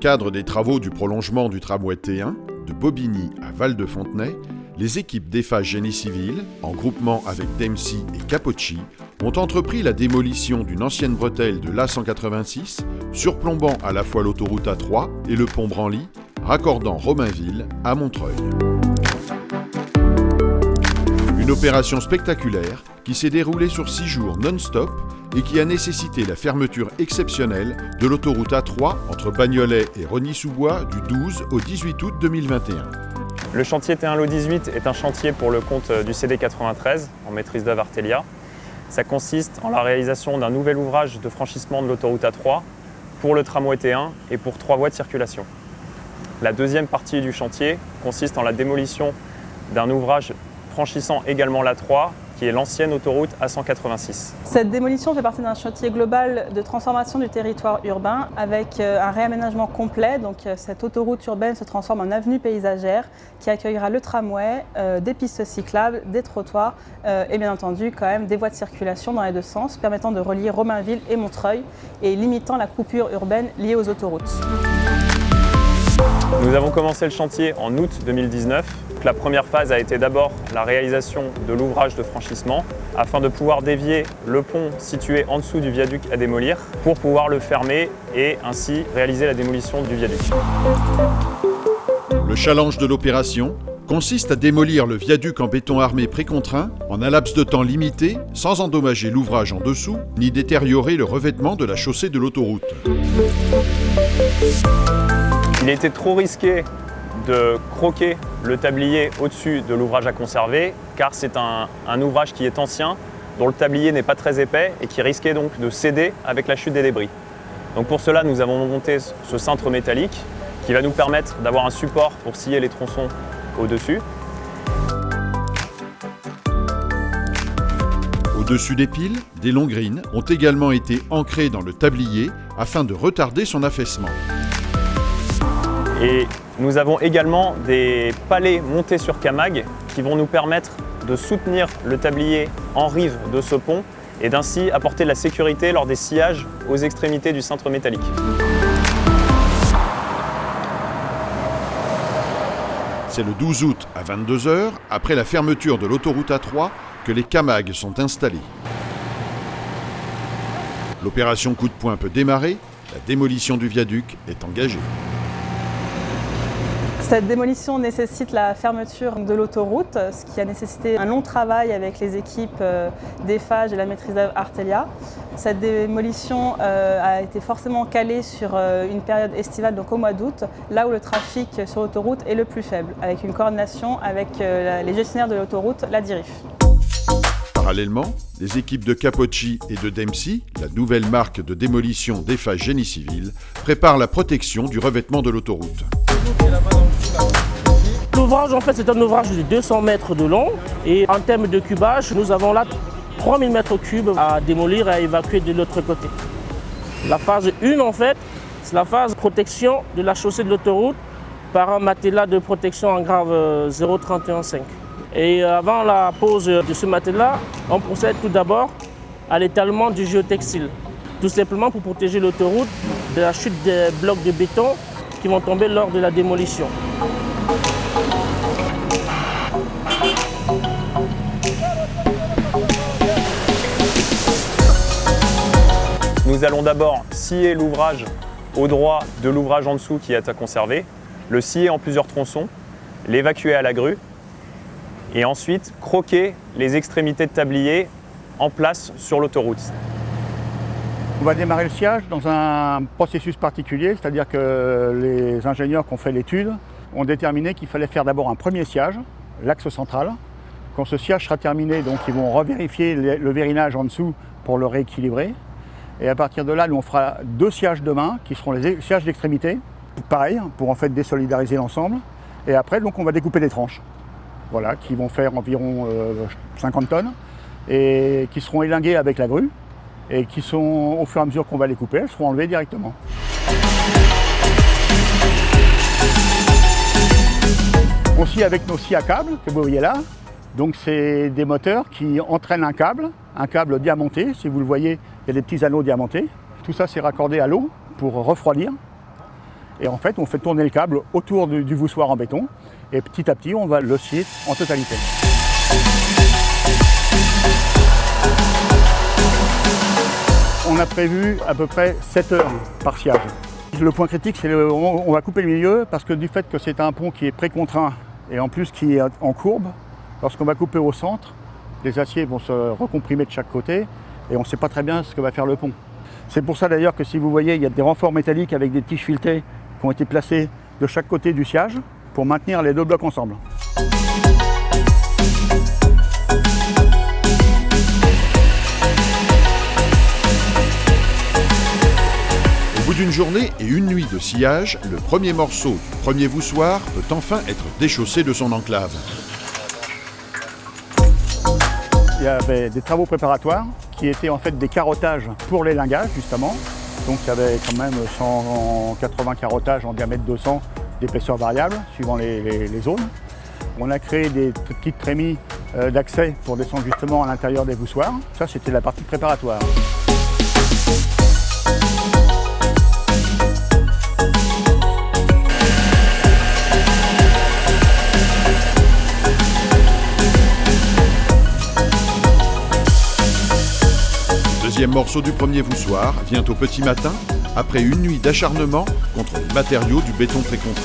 cadre des travaux du prolongement du tramway T1, de Bobigny à Val-de-Fontenay, les équipes d'Eiffage Génie Civil, en groupement avec Dempsey et Capocci, ont entrepris la démolition d'une ancienne bretelle de l'A186, surplombant à la fois l'autoroute A3 et le pont Branly, raccordant Romainville à Montreuil. Une opération spectaculaire qui s'est déroulée sur 6 jours non-stop et qui a nécessité la fermeture exceptionnelle de l'autoroute A3 entre Bagnolet et Rosny-sous-Bois du 12 au 18 août 2021. Le chantier T1 Lot 18 est un chantier pour le compte du CD 93 en maîtrise d'œuvre Artelia. Ça consiste en la réalisation d'un nouvel ouvrage de franchissement de l'autoroute A3 pour le tramway T1 et pour 3 voies de circulation. La deuxième partie du chantier consiste en la démolition d'un ouvrage franchissant également l'A3, qui est l'ancienne autoroute A186. Cette démolition fait partie d'un chantier global de transformation du territoire urbain avec un réaménagement complet. Donc cette autoroute urbaine se transforme en avenue paysagère qui accueillera le tramway, des pistes cyclables, des trottoirs et bien entendu quand même des voies de circulation dans les deux sens permettant de relier Romainville et Montreuil et limitant la coupure urbaine liée aux autoroutes. Nous avons commencé le chantier en août 2019. La première phase a été d'abord la réalisation de l'ouvrage de franchissement afin de pouvoir dévier le pont situé en dessous du viaduc à démolir pour pouvoir le fermer et ainsi réaliser la démolition du viaduc. Le challenge de l'opération consiste à démolir le viaduc en béton armé précontraint en un laps de temps limité sans endommager l'ouvrage en dessous ni détériorer le revêtement de la chaussée de l'autoroute. Il était trop risqué de croquer le tablier au-dessus de l'ouvrage à conserver car c'est un ouvrage qui est ancien, dont le tablier n'est pas très épais et qui risquait donc de céder avec la chute des débris. Donc pour cela, nous avons monté ce cintre métallique qui va nous permettre d'avoir un support pour scier les tronçons au-dessus. Au-dessus des piles, des longrines ont également été ancrées dans le tablier afin de retarder son affaissement. Et nous avons également des palets montés sur camag qui vont nous permettre de soutenir le tablier en rive de ce pont et d'ainsi apporter de la sécurité lors des sciages aux extrémités du cintre métallique. C'est le 12 août à 22 h, après la fermeture de l'autoroute A3, que les camags sont installés. L'opération coup de poing peut démarrer, la démolition du viaduc est engagée. Cette démolition nécessite la fermeture de l'autoroute, ce qui a nécessité un long travail avec les équipes d'Eiffage et la maîtrise d'œuvre Artelia. Cette démolition a été forcément calée sur une période estivale, donc au mois d'août, là où le trafic sur l'autoroute est le plus faible, avec une coordination avec les gestionnaires de l'autoroute, la DIRIF. Parallèlement, les équipes de Capocci et de Dempsey, la nouvelle marque de démolition d'Eiffage Génie Civil, préparent la protection du revêtement de l'autoroute. L'ouvrage, en fait, c'est un ouvrage de 200 mètres de long et en termes de cubage, nous avons là 3000 mètres cubes à démolir et à évacuer de l'autre côté. La phase 1, en fait, c'est la phase protection de la chaussée de l'autoroute par un matelas de protection en grave 0,315. Et avant la pose de ce matelas, on procède tout d'abord à l'étalement du géotextile, tout simplement pour protéger l'autoroute de la chute des blocs de béton qui vont tomber lors de la démolition. Nous allons d'abord scier l'ouvrage au droit de l'ouvrage en dessous qui est à conserver, le scier en plusieurs tronçons, l'évacuer à la grue et ensuite croquer les extrémités de tablier en place sur l'autoroute. On va démarrer le sciage dans un processus particulier, c'est-à-dire que les ingénieurs qui ont fait l'étude ont déterminé qu'il fallait faire d'abord un premier sciage, l'axe central. Quand ce sciage sera terminé, donc ils vont revérifier le vérinage en dessous pour le rééquilibrer. Et à partir de là, nous on fera 2 sciages de main qui seront les sciages d'extrémité, pareil, pour en fait désolidariser l'ensemble. Et après, donc on va découper des tranches, voilà, qui vont faire environ 50 tonnes et qui seront élinguées avec la grue. Et qui sont, au fur et à mesure qu'on va les couper, elles seront enlevées directement. On scie avec nos scies à câbles que vous voyez là. Donc c'est des moteurs qui entraînent un câble diamanté. Si vous le voyez, il y a des petits anneaux diamantés. Tout ça c'est raccordé à l'eau pour refroidir. Et en fait, on fait tourner le câble autour du voussoir en béton. Et petit à petit, on va le scier en totalité. On a prévu à peu près 7 heures par sciage. Le point critique, c'est on va couper le milieu parce que du fait que c'est un pont qui est précontraint et en plus qui est en courbe, lorsqu'on va couper au centre, les aciers vont se recomprimer de chaque côté et on ne sait pas très bien ce que va faire le pont. C'est pour ça d'ailleurs que si vous voyez, il y a des renforts métalliques avec des tiges filetées qui ont été placées de chaque côté du sciage pour maintenir les deux blocs ensemble. Au bout d'une journée et une nuit de sciage, le premier morceau du premier voussoir peut enfin être déchaussé de son enclave. Il y avait des travaux préparatoires qui étaient en fait des carottages pour les lingages justement. Donc il y avait quand même 180 carottages en diamètre 200 d'épaisseur variable suivant les zones. On a créé des petites trémies d'accès pour descendre justement à l'intérieur des voussoirs. Ça c'était la partie préparatoire. Le deuxième morceau du premier voussoir vient au petit matin, après une nuit d'acharnement contre les matériaux du béton précontraint.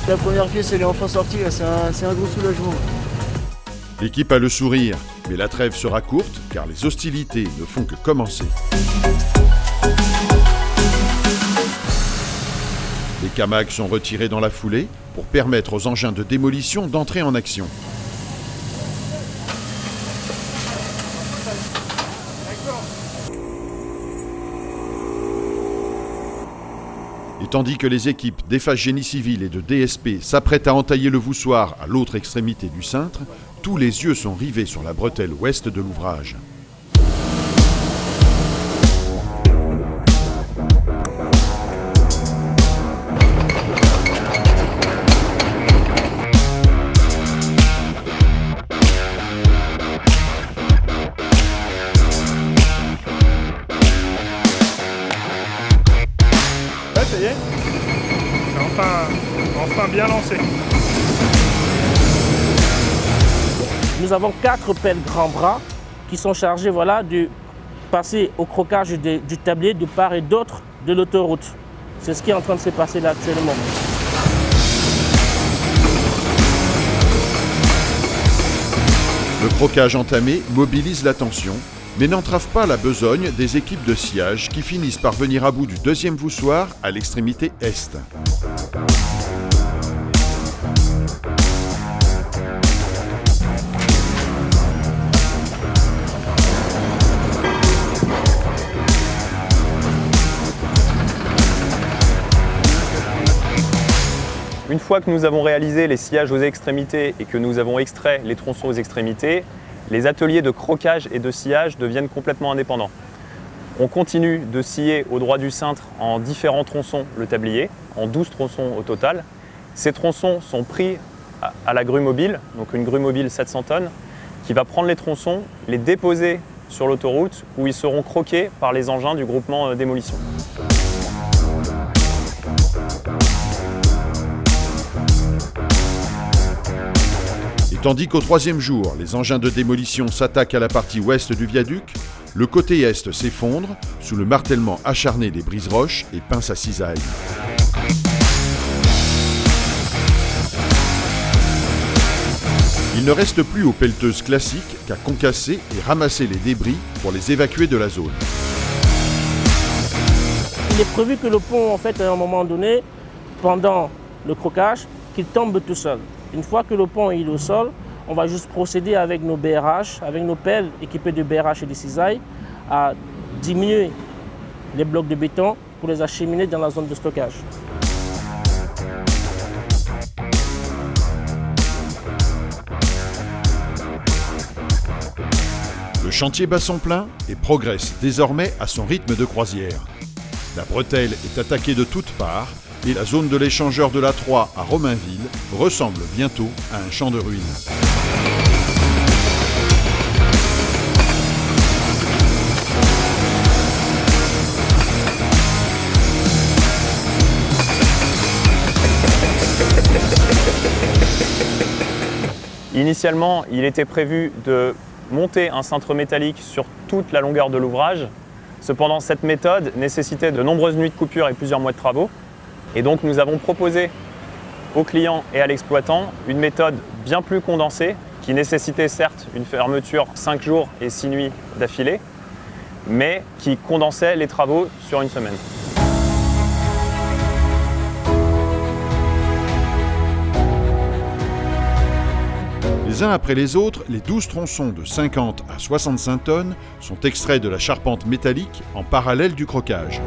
La première pièce, elle est enfin sortie, c'est un gros soulagement. L'équipe a le sourire, mais la trêve sera courte car les hostilités ne font que commencer. Les camags sont retirés dans la foulée pour permettre aux engins de démolition d'entrer en action. Et tandis que les équipes d'Eiffage Génie Civil et de DSP s'apprêtent à entailler le voussoir à l'autre extrémité du cintre, tous les yeux sont rivés sur la bretelle ouest de l'ouvrage. Ça y est, c'est enfin bien lancé. Nous avons 4 pelles grands bras qui sont chargés de passer au crocage du tablier de part et d'autre de l'autoroute. C'est ce qui est en train de se passer là actuellement. Le crocage entamé mobilise l'attention, mais n'entrave pas la besogne des équipes de sciage qui finissent par venir à bout du deuxième voussoir à l'extrémité est. Une fois que nous avons réalisé les sciages aux extrémités et que nous avons extrait les tronçons aux extrémités, les ateliers de crocage et de sciage deviennent complètement indépendants. On continue de scier au droit du cintre en différents tronçons le tablier, en 12 tronçons au total. Ces tronçons sont pris à la grue mobile, donc une grue mobile 700 tonnes, qui va prendre les tronçons, les déposer sur l'autoroute où ils seront croqués par les engins du groupement démolition. Et tandis qu'au troisième jour, les engins de démolition s'attaquent à la partie ouest du viaduc, le côté est s'effondre sous le martèlement acharné des brises-roches et pinces à cisaille. Il ne reste plus aux pelleteuses classiques qu'à concasser et ramasser les débris pour les évacuer de la zone. Il est prévu que le pont, à un moment donné, pendant le crocage, qu'il tombe tout seul. Une fois que le pont est au sol, on va juste procéder avec nos BRH, avec nos pelles équipées de BRH et de cisailles, à diminuer les blocs de béton pour les acheminer dans la zone de stockage. Le chantier bat son plein et progresse désormais à son rythme de croisière. La bretelle est attaquée de toutes parts et la zone de l'échangeur de l'A3 à Romainville ressemble bientôt à un champ de ruines. Initialement, il était prévu de monter un cintre métallique sur toute la longueur de l'ouvrage. Cependant, cette méthode nécessitait de nombreuses nuits de coupure et plusieurs mois de travaux. Et donc, nous avons proposé au client et à l'exploitant une méthode bien plus condensée qui nécessitait certes une fermeture 5 jours et 6 nuits d'affilée, mais qui condensait les travaux sur une semaine. Les uns après les autres, les 12 tronçons de 50 à 65 tonnes sont extraits de la charpente métallique en parallèle du croquage.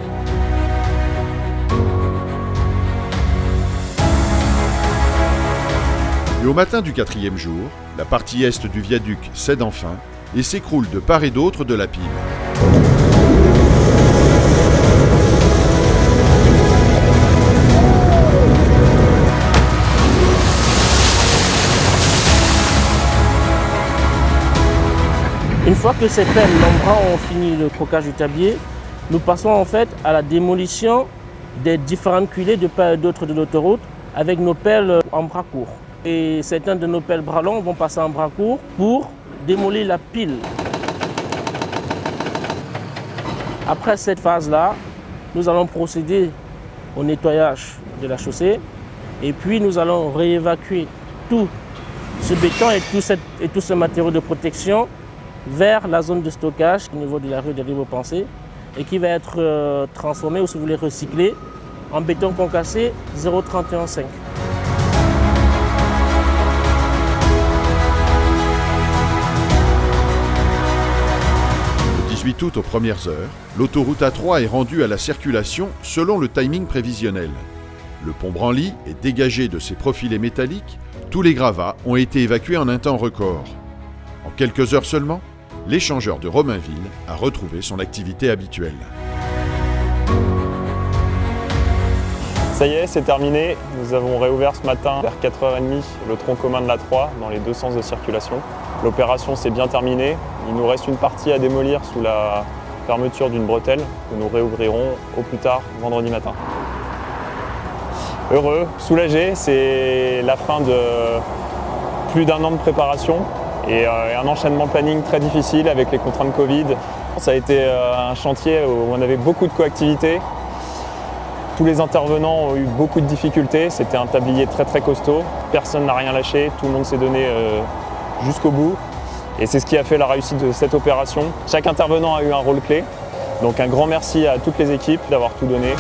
Et au matin du 4e jour, la partie est du viaduc cède enfin et s'écroule de part et d'autre de la pile. Une fois que ces pelles membres ont fini le croquage du tablier, nous passons en fait à la démolition des différentes culées de part et d'autre de l'autoroute avec nos pelles en bras courts. Et certains de nos pelles bras longs vont passer en bras courts pour démolir la pile. Après cette phase-là, nous allons procéder au nettoyage de la chaussée et puis nous allons réévacuer tout ce béton et tout ce matériau de protection vers la zone de stockage au niveau de la rue de Libre-Pensée et qui va être transformé, ou si vous voulez recycler, en béton concassé 0,315. Le 18 août aux premières heures, l'autoroute A3 est rendue à la circulation selon le timing prévisionnel. Le pont Branly est dégagé de ses profilés métalliques, tous les gravats ont été évacués en un temps record. En quelques heures seulement, l'échangeur de Romainville a retrouvé son activité habituelle. Ça y est, c'est terminé. Nous avons réouvert ce matin vers 4h30 le tronc commun de l'A3 dans les deux sens de circulation. L'opération s'est bien terminée. Il nous reste une partie à démolir sous la fermeture d'une bretelle que nous réouvrirons au plus tard vendredi matin. Heureux, soulagé, c'est la fin de plus d'1 an de préparation et un enchaînement planning très difficile avec les contraintes Covid. Ça a été un chantier où on avait beaucoup de coactivité. Tous les intervenants ont eu beaucoup de difficultés, c'était un tablier très costaud. Personne n'a rien lâché, tout le monde s'est donné jusqu'au bout. Et c'est ce qui a fait la réussite de cette opération. Chaque intervenant a eu un rôle clé. Donc un grand merci à toutes les équipes d'avoir tout donné.